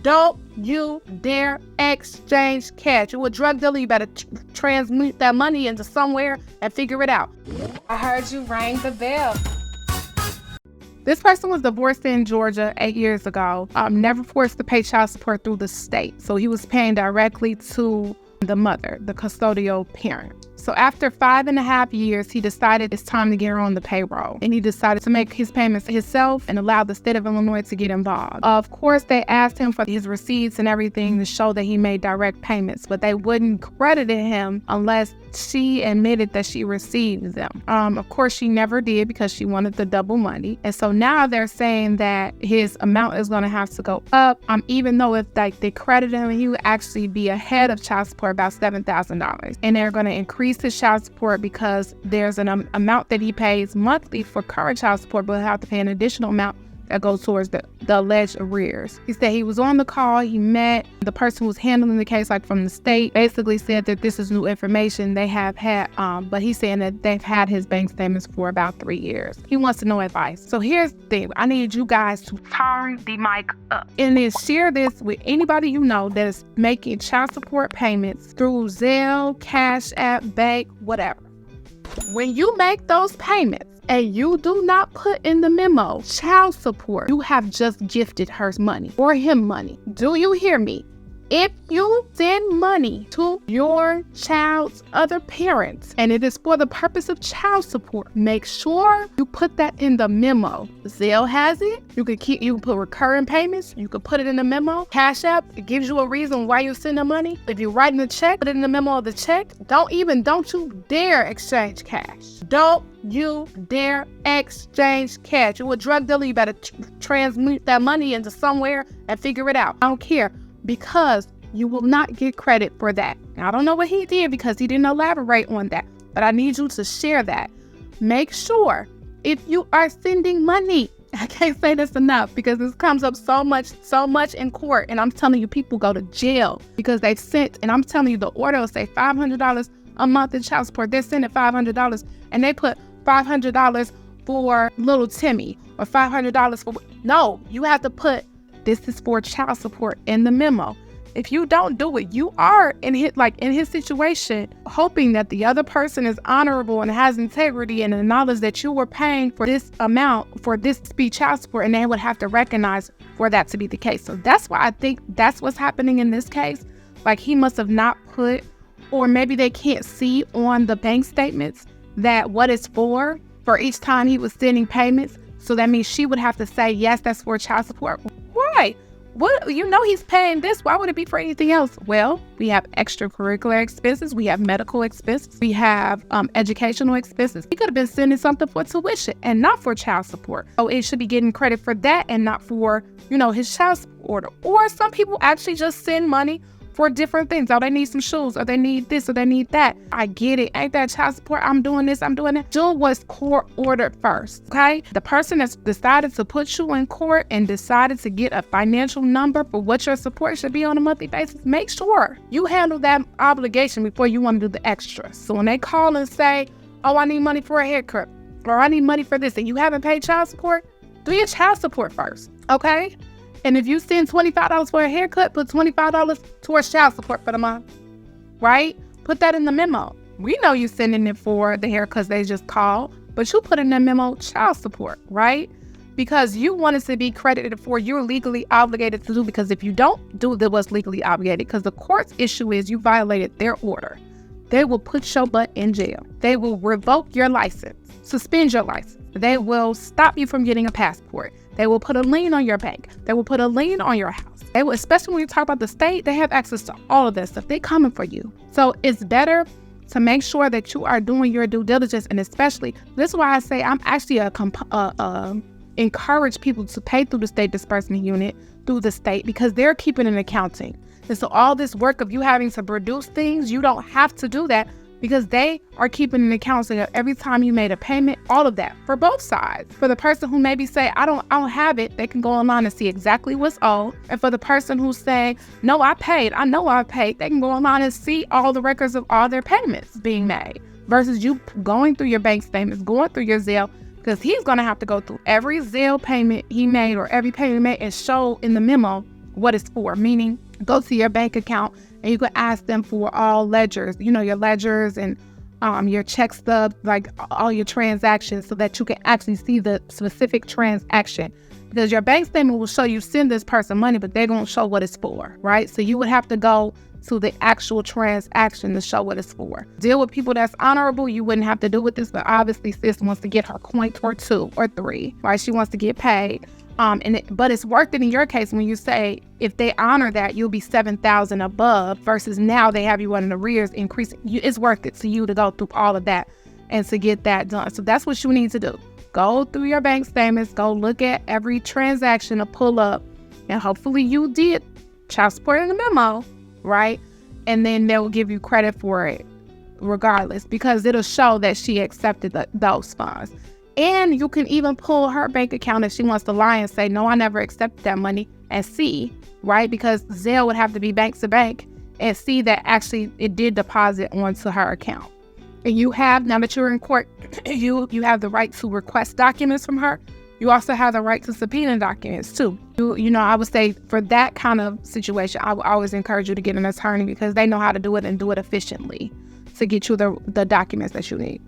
Don't you dare exchange cash. You're a drug dealer. You better transmute that money into somewhere and figure it out. I heard you rang the bell. This person was divorced in Georgia 8 years ago. Never forced to pay child support through the state. So he was paying directly to the mother, the custodial parent. So after 5.5 years, he decided it's time to get her on the payroll. And he decided to make his payments himself and allow the state of Illinois to get involved. Of course, they asked him for his receipts and everything to show that he made direct payments, but they wouldn't credit him unless she admitted that she received them. Of course, she never did because she wanted the double money. And so now they're saying that his amount is going to have to go up. Even though if they credit him, he would actually be ahead of child support about $7,000. And they're going to increase his child support because there's an amount that he pays monthly for current child support, but he'll have to pay an additional amount that goes towards the alleged arrears. He said he was on the call, he met the person who was handling the case, like from the state, basically said that this is new information they have had, but he's saying that they've had his bank statements for about 3 years. He wants to know advice. So here's the thing, I need you guys to turn the mic up and then share this with anybody you know that is making child support payments through Zelle, Cash App, bank, whatever. When you make those payments, and you do not put in the memo child support, you have just gifted her money or him money. Do you hear me? If you send money to your child's other parents and it is for the purpose of child support, make sure you put that in the memo. Zelle has it. You can put recurring payments. You can put it in the memo. Cash App, it gives you a reason why you send the money. If you're writing a check, put it in the memo of the check. Don't you dare exchange cash. Don't you dare exchange cash. You're a drug dealer. You better transmute that money into somewhere and figure it out. I don't care. Because you will not get credit for that. Now, I don't know what he did because he didn't elaborate on that, but I need you to share that. Make sure if you are sending money, I can't say this enough because this comes up so much in court. And I'm telling you, people go to jail because they've sent, and I'm telling you, the order will say $500 a month in child support. They're sending $500 and they put $500 for little Timmy or $500 for, no, you have to put, this is for child support in the memo. If you don't do it, you are in his situation, hoping that the other person is honorable and has integrity and acknowledge that you were paying for this amount for this to be child support, and they would have to recognize for that to be the case. So that's why I think that's what's happening in this case. Like he must have not put, or maybe they can't see on the bank statements that what it's for each time he was sending payments. So that means she would have to say, yes, that's for child support. Why? What, he's paying this. Why would it be for anything else? Well, we have extracurricular expenses. We have medical expenses. We have educational expenses. He could have been sending something for tuition and not for child support. So it should be getting credit for that and not for, his child support order. Or some people actually just send money for different things. Oh, they need some shoes, or they need this, or they need that. I get it. Ain't that child support? I'm doing this, I'm doing that. Do what's court ordered first, okay? The person that's decided to put you in court and decided to get a financial number for what your support should be on a monthly basis, make sure you handle that obligation before you want to do the extra. So when they call and say, oh, I need money for a haircut, or I need money for this, and you haven't paid child support, do your child support first, okay? And if you send $25 for a haircut, put $25 towards child support for the month, right? Put that in the memo. We know you're sending it for the haircuts they just called, but you put in the memo child support, right? Because you want it to be credited for, you're legally obligated to do, because if you don't do what's legally obligated, because the court's issue is you violated their order, they will put your butt in jail. They will revoke your license, suspend your license. They will stop you from getting a passport. They will put a lien on your bank. They will put a lien on your house. They will, especially when you talk about the state, they have access to all of that stuff. They're coming for you. So it's better to make sure that you are doing your due diligence. And especially, this is why I say I'm actually encourage people to pay through the state disbursement unit, through the state, because they're keeping an accounting. And so all this work of you having to produce things, you don't have to do that, because they are keeping an accounting of every time you made a payment, all of that for both sides. For the person who maybe say, I don't have it, they can go online and see exactly what's owed. And for the person who's saying, no, I know I paid, they can go online and see all the records of all their payments being made, versus you going through your bank statements, going through your Zelle, because he's going to have to go through every Zelle payment he made or every payment he made and show in the memo what it's for, meaning go to your bank account and you can ask them for all ledgers, your ledgers and your check stubs, like all your transactions, so that you can actually see the specific transaction. Because your bank statement will show you send this person money, but they're going to show what it's for, right? So you would have to go to the actual transaction to show what it's for. Deal with people that's honorable. You wouldn't have to do with this, but obviously sis wants to get her coin or 2 or 3, right? She wants to get paid. But it's worth it in your case when you say if they honor that, you'll be $7,000 above versus now they have you on the arrears increasing. It's worth it to you to go through all of that and to get that done. So that's what you need to do. Go through your bank statements, go look at every transaction to pull up, and hopefully you did child support in the memo, right? And then they'll give you credit for it regardless, because it'll show that she accepted those funds. And you can even pull her bank account if she wants to lie and say, no, I never accepted that money, and see, right? Because Zelle would have to be bank to bank and see that actually it did deposit onto her account. And you have, now that you're in court, you have the right to request documents from her. You also have the right to subpoena documents too. I would say for that kind of situation, I would always encourage you to get an attorney because they know how to do it and do it efficiently to get you the documents that you need.